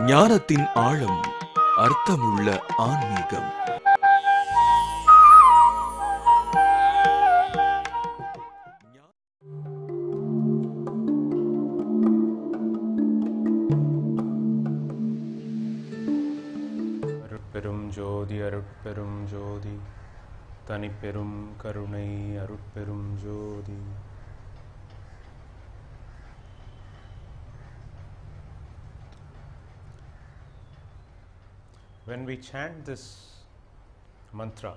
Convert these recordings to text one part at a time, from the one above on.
ஞானத்தின் ஆழம், அர்த்தமுள்ள ஆன்மீகம். அருட்பெரும் ஜோதி அருட்பெரும் ஜோதி தனிப்பெரும் கருணை அருட்பெரும் ஜோதி. When we chant this mantra,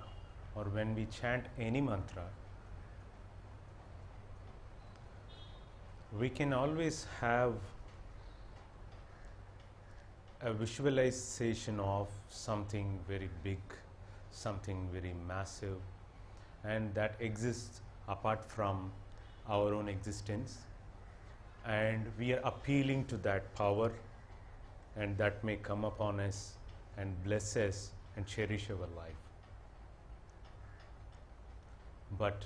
or when we chant any mantra, we can always have a visualization of something very big, something very massive, and that exists apart from our own existence, and we are appealing to that power, and that may come upon us and bless us and cherish our life. But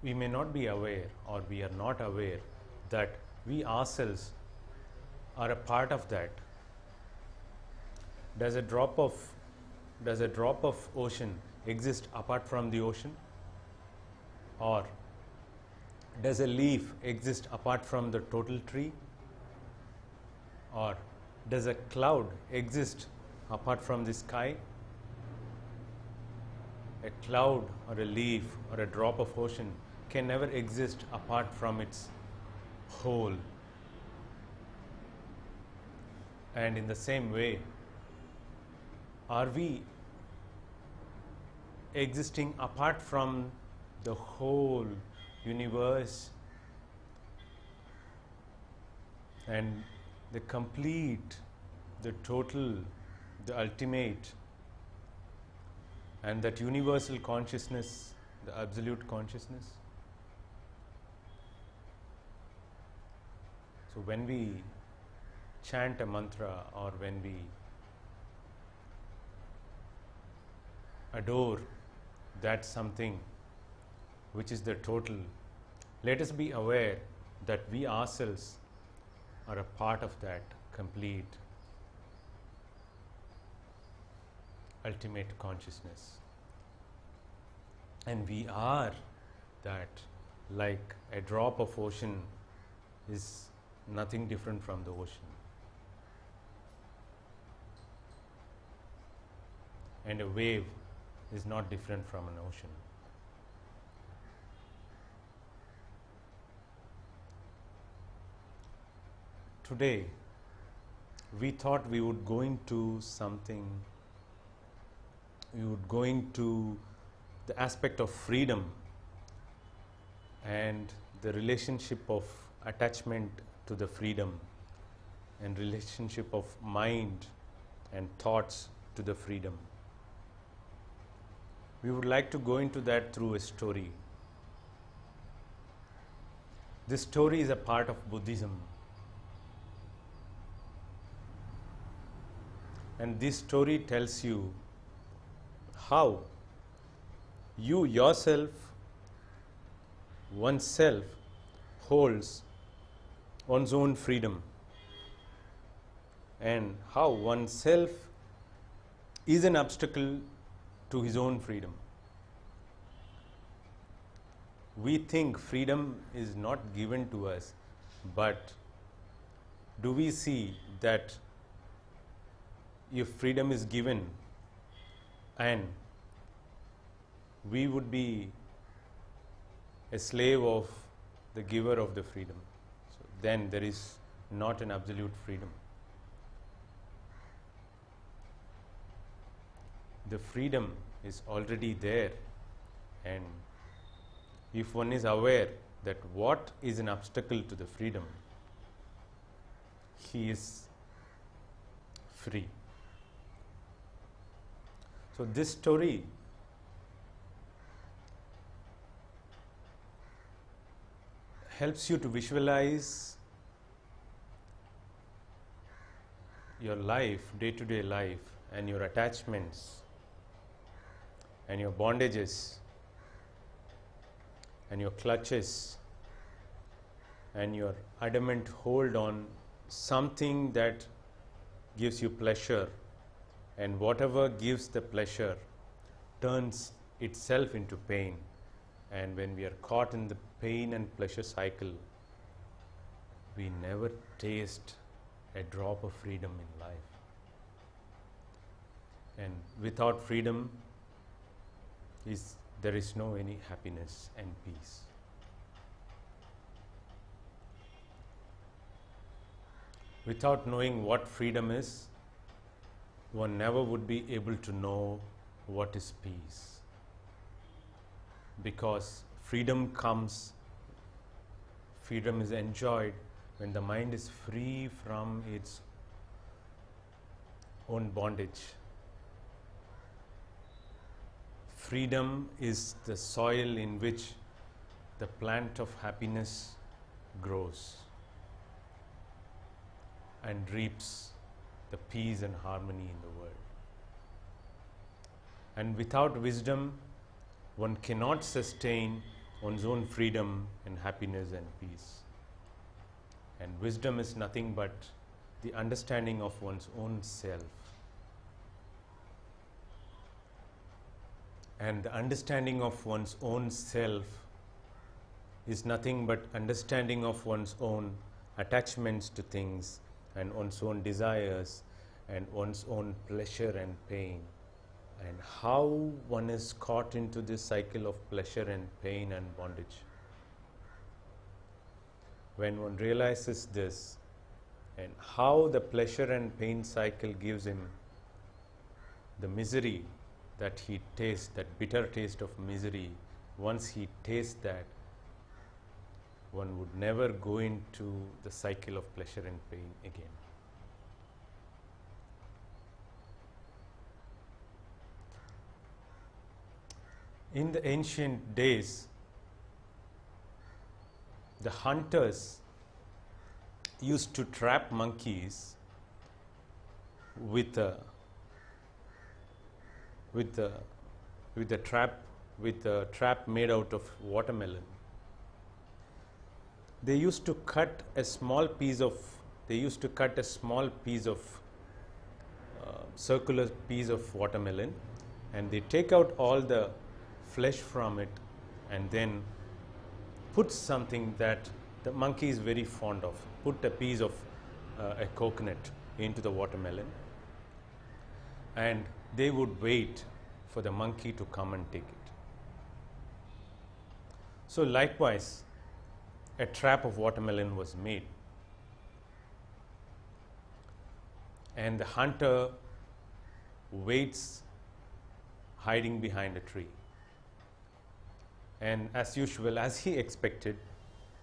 we may not be aware, or we are not aware, that we ourselves are a part of that. Does a drop of ocean exist apart from the ocean? Or does a leaf exist apart from the total tree? Or does a cloud exist apart from the sky? A cloud or a leaf or a drop of ocean can never exist apart from its whole. And in the same way, are we existing apart from the whole universe and the complete, the total, the ultimate, and that universal consciousness, the absolute consciousness? So when we chant a mantra, or when we adore that something which is the total, let us be aware that we ourselves are a part of that complete, ultimate consciousness. And we are that, like a drop of ocean is nothing different from the ocean. And a wave is not different from an ocean. Today, we thought we would go into the aspect of freedom and the relationship of attachment to the freedom, and relationship of mind and thoughts to the freedom. We would like to go into that through a story. This story is a part of Buddhism. And this story tells you how you yourself, oneself, holds one's own freedom, and how oneself is an obstacle to his own freedom. We think freedom is not given to us, but do we see that if freedom is given, and we would be a slave of the giver of the freedom, so then there is not an absolute freedom. The freedom is already there, and if one is aware that what is an obstacle to the freedom, he is free. So this story helps you to visualize your life, day-to-day life, and your attachments and your bondages and your clutches and your adamant hold on something that gives you pleasure, and whatever gives the pleasure turns itself into pain. And when we are caught in the pain and pleasure cycle, we never taste a drop of freedom in life. And without freedom, there is no any happiness and peace. Without knowing what freedom is, one never would be able to know what is peace. Because freedom is enjoyed when the mind is free from its own bondage. Freedom is the soil in which the plant of happiness grows and reaps the peace and harmony in the world. And without wisdom, one cannot sustain one's own freedom and happiness and peace. And wisdom is nothing but the understanding of one's own self. And the understanding of one's own self is nothing but understanding of one's own attachments to things and one's own desires and one's own pleasure and pain, and how one is caught into this cycle of pleasure and pain and bondage. When one realizes this, and how the pleasure and pain cycle gives him the misery that he tastes, that bitter taste of misery, once he tastes that, one would never go into the cycle of pleasure and pain again. In the ancient days, the hunters used to trap monkeys with a trap made out of watermelon. They used to cut a small piece of circular piece of watermelon, and they take out all the flesh from it and then put something that the monkey is very fond of. Put a piece of a coconut into the watermelon, and they would wait for the monkey to come and take it. So likewise, a trap of watermelon was made, and the hunter waits hiding behind a tree. And as usual, as he expected,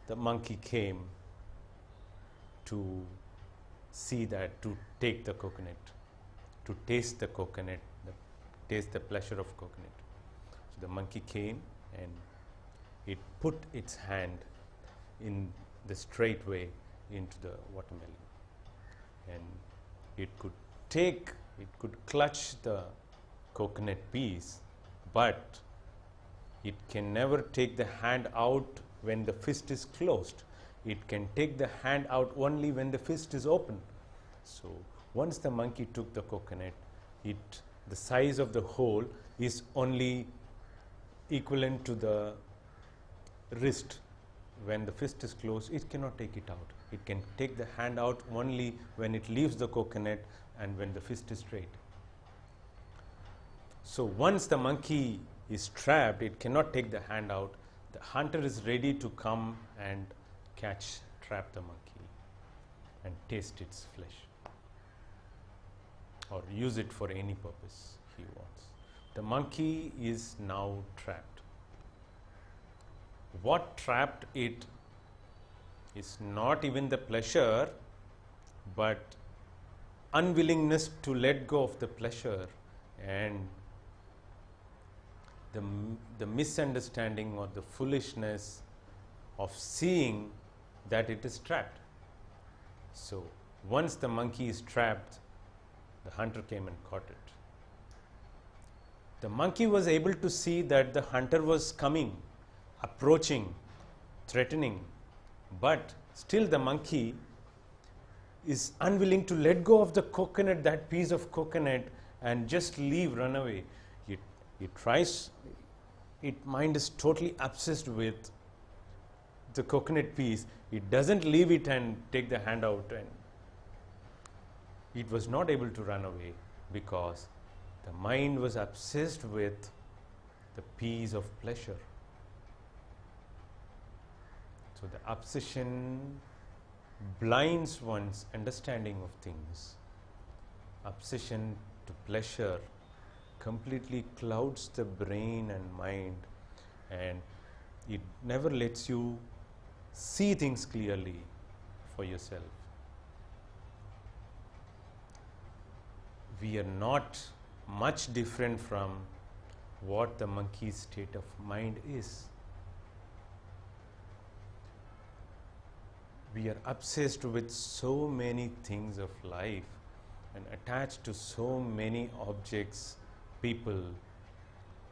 the monkey came to see that, to take the coconut, to taste the coconut, taste the pleasure of coconut. So the monkey came and it put its hand in the straight way into the watermelon, and it could clutch the coconut piece, but it can never take the hand out when the fist is closed. It can take the hand out only when the fist is open. So once the monkey took the coconut, the size of the hole is only equivalent to the wrist. When the fist is closed, it cannot take it out. It can take the hand out only when it leaves the coconut and when the fist is straight. So once the monkey is trapped, it cannot take the hand out. The hunter is ready to come and trap the monkey and taste its flesh, or use it for any purpose he wants. The monkey is now trapped. What trapped it is not even the pleasure, but unwillingness to let go of the pleasure, and the misunderstanding or the foolishness of seeing that it is trapped. So once the monkey is trapped, the hunter came and caught it. The monkey was able to see that the hunter was coming, approaching, threatening, but Still the monkey is unwilling to let go of the coconut, that piece of coconut, and just leave, run away. It tries, its mind is totally obsessed with the coconut piece. It doesn't leave it and take the hand out, and it was not able to run away because the mind was obsessed with the piece of pleasure. So the obsession blinds one's understanding of things. Obsession to pleasure completely clouds the brain and mind, and it never lets you see things clearly for yourself. We are not much different from what the monkey's state of mind is. We are obsessed with so many things of life and attached to so many objects, people.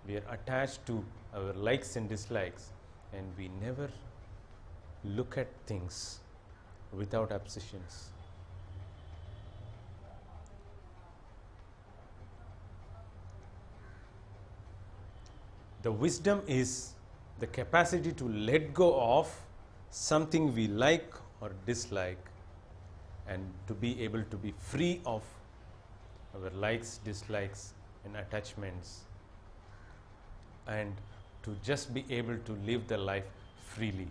We are attached to our likes and dislikes, and we never look at things without obsessions. The wisdom is the capacity to let go of something we like or dislike, and to be able to be free of our likes, dislikes, and attachments, and to just be able to live the life freely.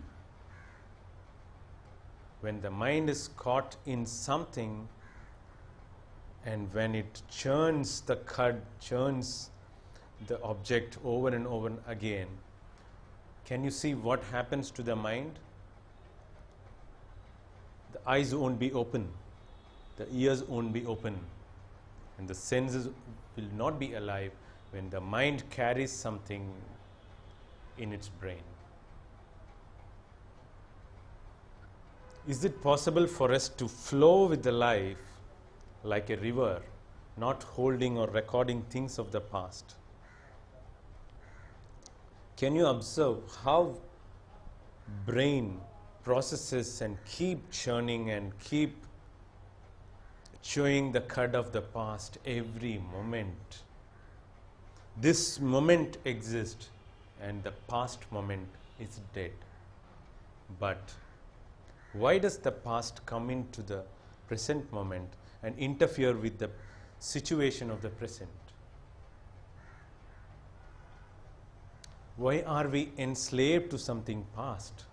When the mind is caught in something, and when it churns the cud, churns the object over and over again, can you see what happens to the mind? The eyes won't be open, the ears won't be open, and the senses will not be alive when the mind carries something in its brain. Is it possible for us to flow with the life like a river, not holding or recording things of the past? Can you observe how brain processes and keep churning and keep chewing the cud of the past every moment? This moment exists and the past moment is dead. But why does the past come into the present moment and interfere with the situation of the present? Why are we enslaved to something past?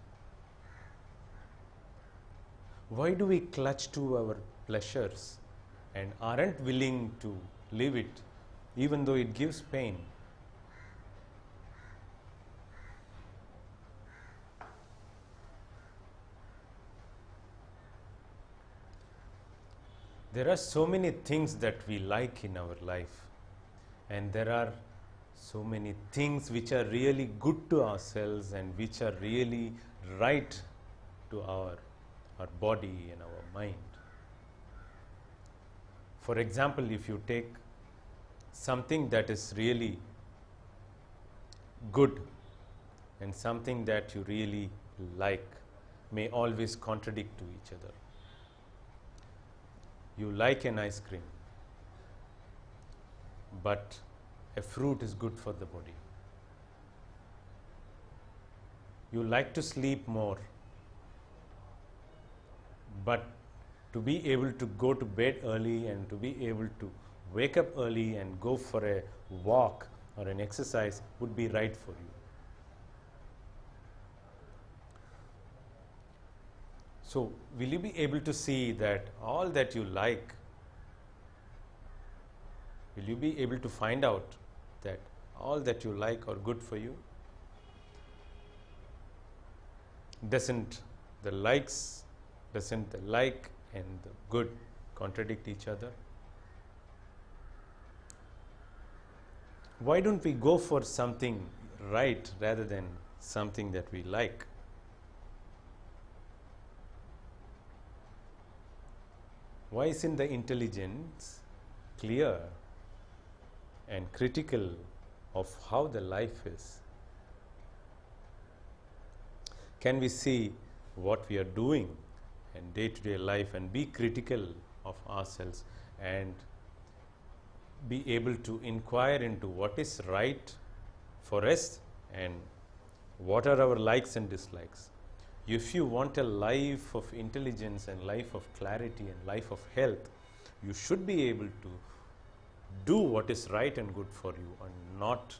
Why do we clutch to our pleasures and aren't willing to live it even though it gives pain? There are so many things that we like in our life, and there are so many things which are really good to ourselves and which are really right to our body and our mind. For example, if you take something that is really good and something that you really like, may always contradict to each other. You like an ice cream, but a fruit is good for the body. You like to sleep more, but to be able to go to bed early and to be able to wake up early and go for a walk or an exercise would be right for you. So, will you be able to see that all that you like, will you be able to find out that all that you like are good for you? Doesn't the like and the good contradict each other? Why don't we go for something right rather than something that we like? Why isn't the intelligence clear and critical of how the life is? Can we see what we are doing and day-to-day life, and be critical of ourselves and be able to inquire into what is right for us and what are our likes and dislikes. If you want a life of intelligence and life of clarity and life of health, you should be able to do what is right and good for you, and not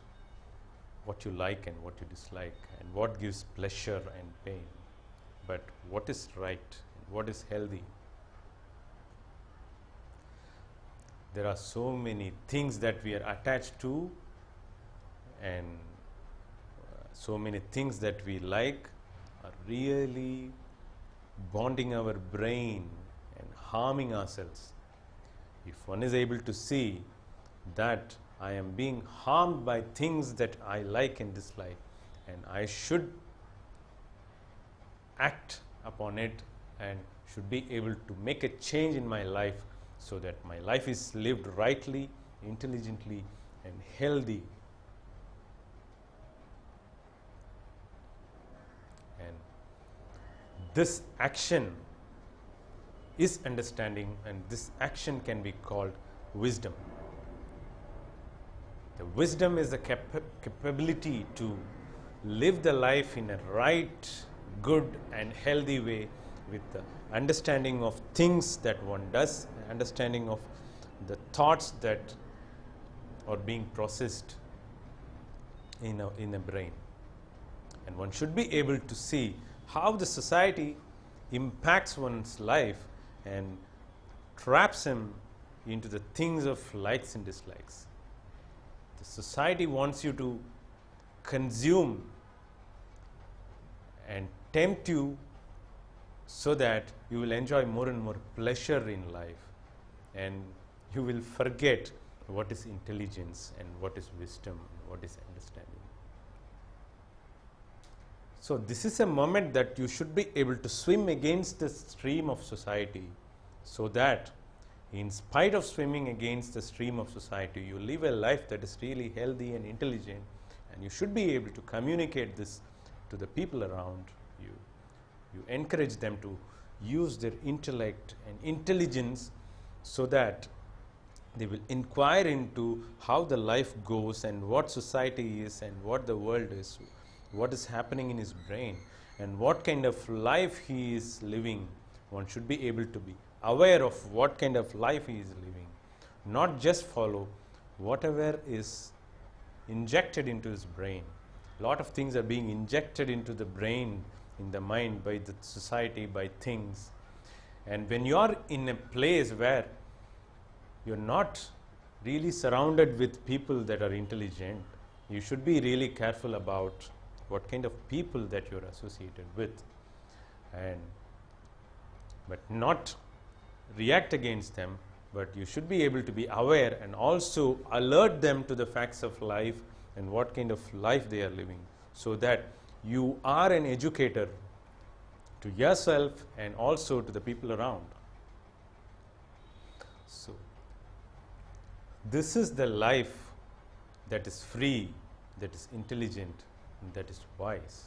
what you like and what you dislike and what gives pleasure and pain, but what is right, what is healthy. There are so many things that we are attached to, and so many things that we like are really bonding our brain and harming ourselves. If one is able to see that I am being harmed by things that I like and dislike, and I should act upon it and should be able to make a change in my life so that my life is lived rightly, intelligently, and healthy. And this action is understanding, and this action can be called wisdom. The wisdom is the capability to live the life in a right, good, and healthy way, with the understanding of things that one does, understanding of the thoughts that are being processed in a brain. And one should be able to see how the society impacts one's life and traps him into the things of likes and dislikes. The society wants you to consume and tempt you so that you will enjoy more and more pleasure in life, and you will forget what is intelligence and what is wisdom, what is understanding. So this is a moment that you should be able to swim against the stream of society, so that in spite of swimming against the stream of society, you live a life that is really healthy and intelligent, and you should be able to communicate this to the people around you. You encourage them to use their intellect and intelligence so that they will inquire into how the life goes and what society is and what the world is, what is happening in his brain and what kind of life he is living. One should be able to be aware of what kind of life he is living, not just follow whatever is injected into his brain. A lot of things are being injected into the brain, in the mind, by the society, by things. And when you are in a place where you're not really surrounded with people that are intelligent, you should be really careful about what kind of people that you're associated with, and but not react against them, but you should be able to be aware and also alert them to the facts of life and what kind of life they are living, so that you are an educator to yourself and also to the people around. So this is the life that is free, that is intelligent, and that is wise.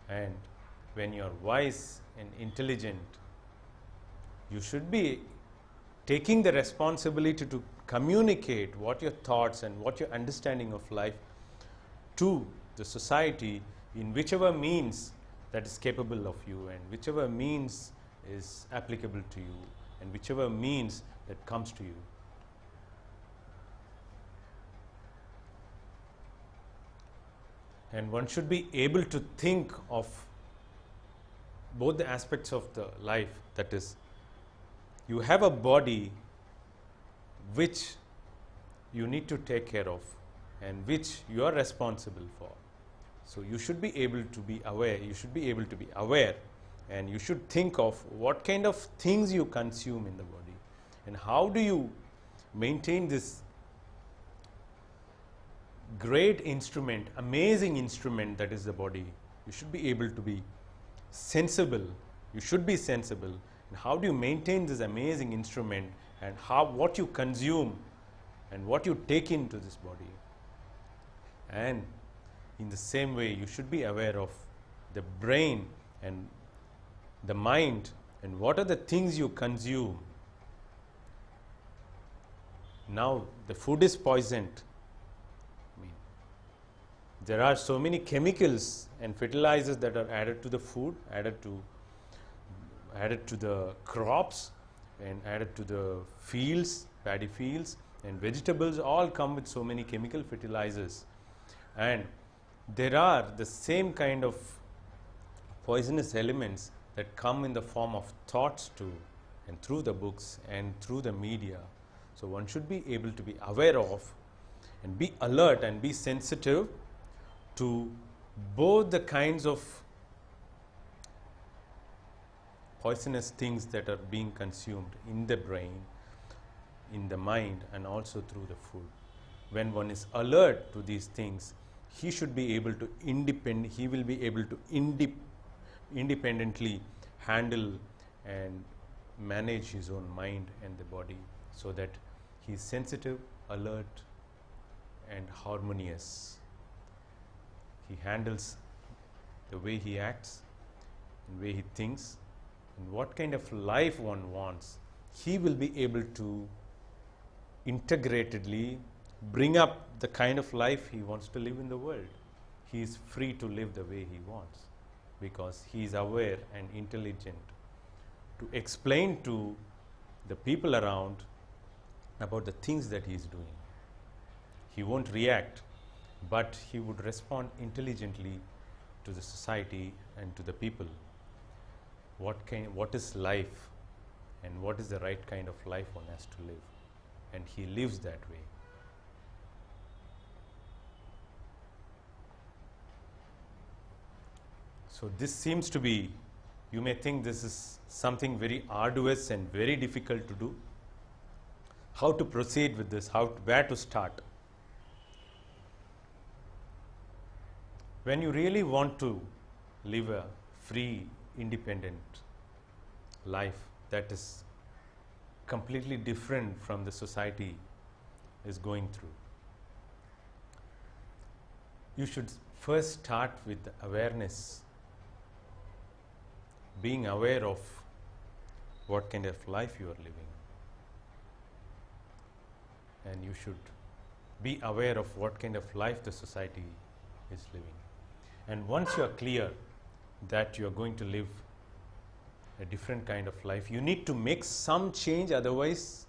And when you are wise and intelligent, you should be taking the responsibility to communicate what your thoughts and what your understanding of life to the society in whichever means that is capable of you, and whichever means is applicable to you, and whichever means that comes to you. And one should be able to think of both the aspects of the life, that is, you have a body which you need to take care of and which you are responsible for. So you should be able to be aware, and you should think of what kind of things you consume in the body, and how do you maintain this great instrument, amazing instrument that is the body. You should be able to be sensible. You should be sensible. And how do you maintain this amazing instrument, and what you consume and what you take into this body? And in the same way, you should be aware of the brain and the mind, and what are the things you consume. Now the food is poisoned. I mean, there are so many chemicals and fertilizers that are added to the food, added to the crops, and added to the fields, paddy fields, and vegetables all come with so many chemical fertilizers. And there are the same kind of poisonous elements that come in the form of thoughts too, and through the books and through the media. So one should be able to be aware of and be alert and be sensitive to both the kinds of poisonous things that are being consumed in the brain, in the mind, and also through the food. When one is alert to these things, he should be able to he will be able to independently handle and manage his own mind and the body, so that he is sensitive, alert, and harmonious. He handles the way he acts, the way he thinks, and what kind of life one wants. He will be able to integratedly bring up the kind of life he wants to live in the world. He is free to live the way he wants, because he is aware and intelligent to explain to the people around about the things that he is doing. He won't react, but he would respond intelligently to the society and to the people. What is life, and what is the right kind of life one has to live, and he lives that way. So this seems to be, you may think this is something very arduous and very difficult to do. How to proceed with this, where to start? When you really want to live a free, independent life that is completely different from the society is going through, you should first start with awareness, being aware of what kind of life you are living. And you should be aware of what kind of life the society is living. And once you are clear that you are going to live a different kind of life, you need to make some change, otherwise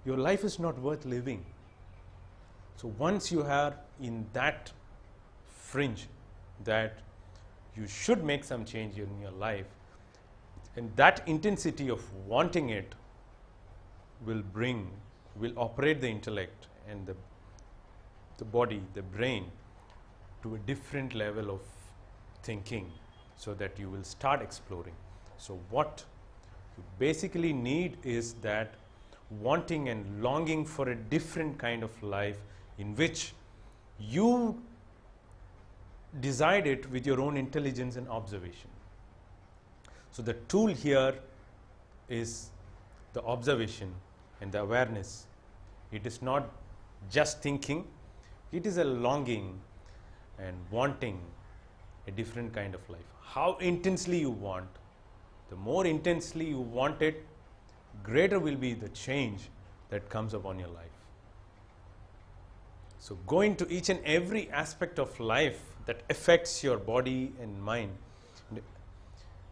your life is not worth living. So once you are in that fringe that you should make some change in your life, and that intensity of wanting it will operate the intellect and the body, the brain, to a different level of thinking, so that you will start exploring. So what you basically need is that wanting and longing for a different kind of life in which you decide it with your own intelligence and observation. So the tool here is the observation and the awareness. It is not just thinking, it is a longing and wanting a different kind of life. How intensely you want, the more intensely you want it, greater will be the change that comes upon your life. So go into each and every aspect of life that affects your body and mind.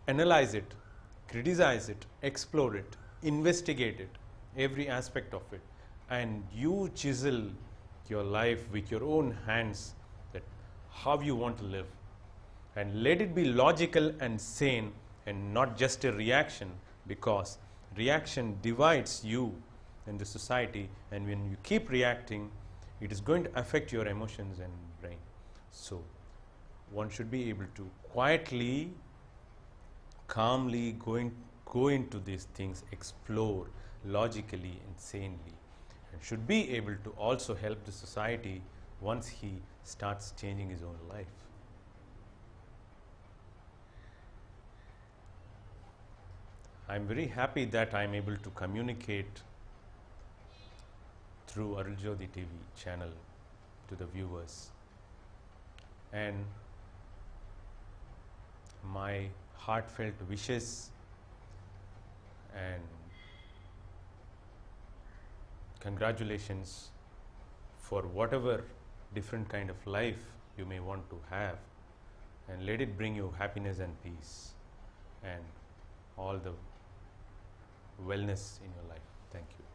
Analyze it, criticize it, explore it, investigate it, every aspect of it, and you chisel your life with your own hands, that how you want to live, and let it be logical and sane and not just a reaction, because reaction divides you and the society, and when you keep reacting, it is going to affect your emotions and brain. So one should be able to quietly, calmly go into these things, explore logically and sanely, and should be able to also help the society once he starts changing his own life. I am very happy that I am able to communicate through ArulJothi TV channel to the viewers, and my heartfelt wishes and congratulations for whatever different kind of life you may want to have, and let it bring you happiness and peace and all the wellness in your life. Thank you.